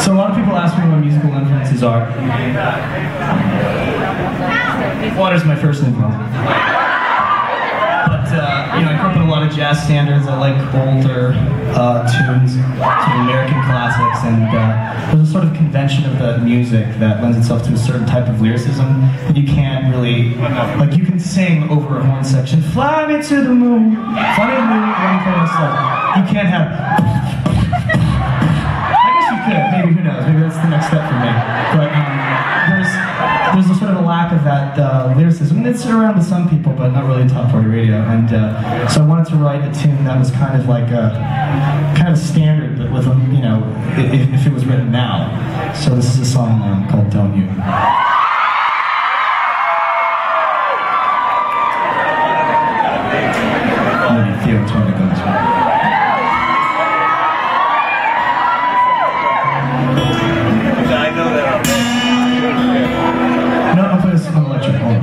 So a lot of people ask me what musical influences are. Water's my first influence. But, you know, I grew up with a lot of jazz standards. I like older tunes, sort of American classics, and there's a sort of convention of the music that lends itself to a certain type of lyricism that you can't really, like you can sing over a horn section, fly me to the moon, fly me to the moon, run for the stars. You can't have, I guess you could, maybe, who knows, maybe that's the next step for me. But there's a sort of a lack of that lyricism, and it's around to some people, but not really top 40 radio. And so I wanted to write a tune that was kind of like a standard, but with a, you know, if it was written now. So this is a song called "Don't You." Maybe Theo told me to go this way. I know that already. No, I'll play this on electric. Hold on.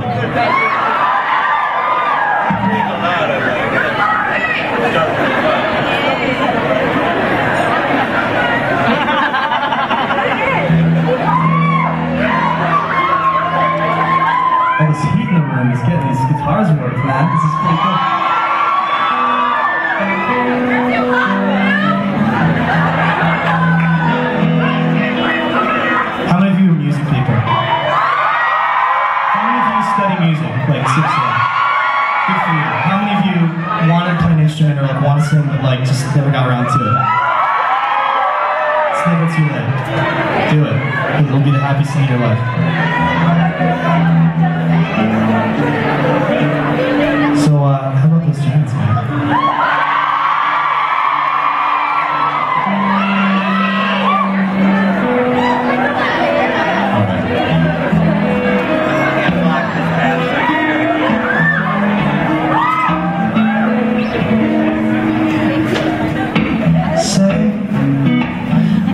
Oh, this heat in the room is getting these guitars work, man. This is pretty cool. How many of you are music people? How many of you study music, like seriously? Good for you. How many of you want to play an instrument or like want to sing but like just never got around to it? It's never too late. Do it. It'll be the happiest thing in your life. So, how about those giants, man?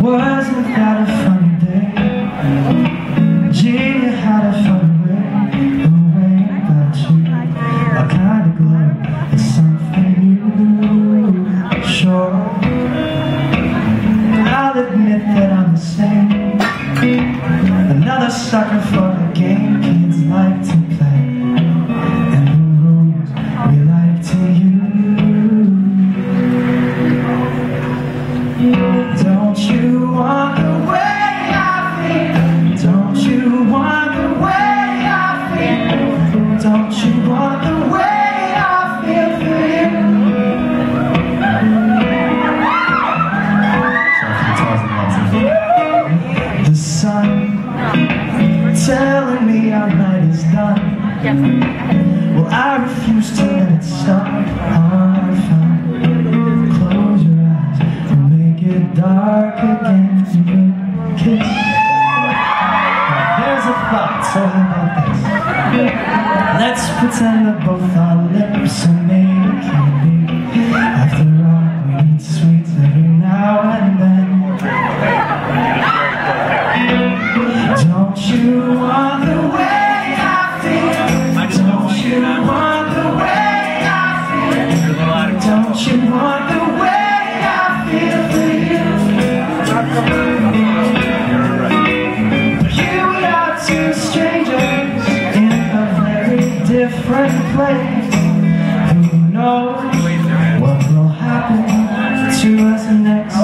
Wasn't that a funny day? Gee, you had a fun way about you. A kind of glow is something new. Sure, I'll admit that I'm the same. Another sucker for the game kids like to play, and the rules we like to use. Don't you want the way I feel? Don't you want the way I feel? Don't you want the way I feel for you? The sun telling me our night is done. Well, I refuse to let it stop our fun. Close your eyes and make it dark again. Kiss. Now there's a thought, so how about this? Let's pretend that both our lips are made of candy. After all, we need sweets every now and then. Don't you want the way I feel? Don't you want the way I feel? Don't you want the way I feel for you? Here we are, two strangers in a very different place. Who knows what will happen to us next?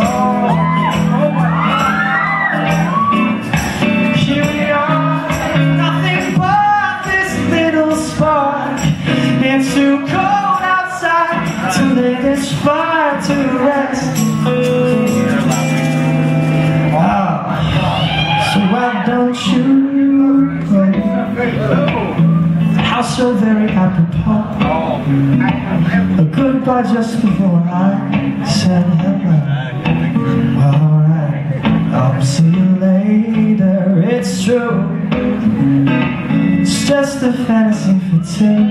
Here we are, nothing but this little spark. It's too cold outside to lay this fire to rest. Wow. So why don't you play? How so very apropos. A goodbye just before I said hello. Well, alright, I'll see you later. It's true, it's just a fantasy for two.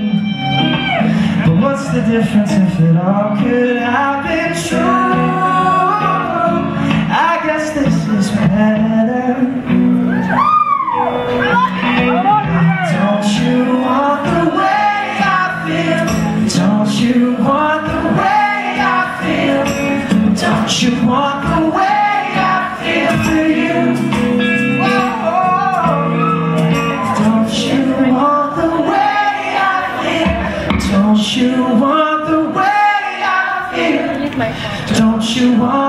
But what's the difference if it all could have been true? I guess this is better. Don't you want the way I feel? Don't you want the way I feel? Don't you want the way I feel for you? you want the way I feel? Don't you want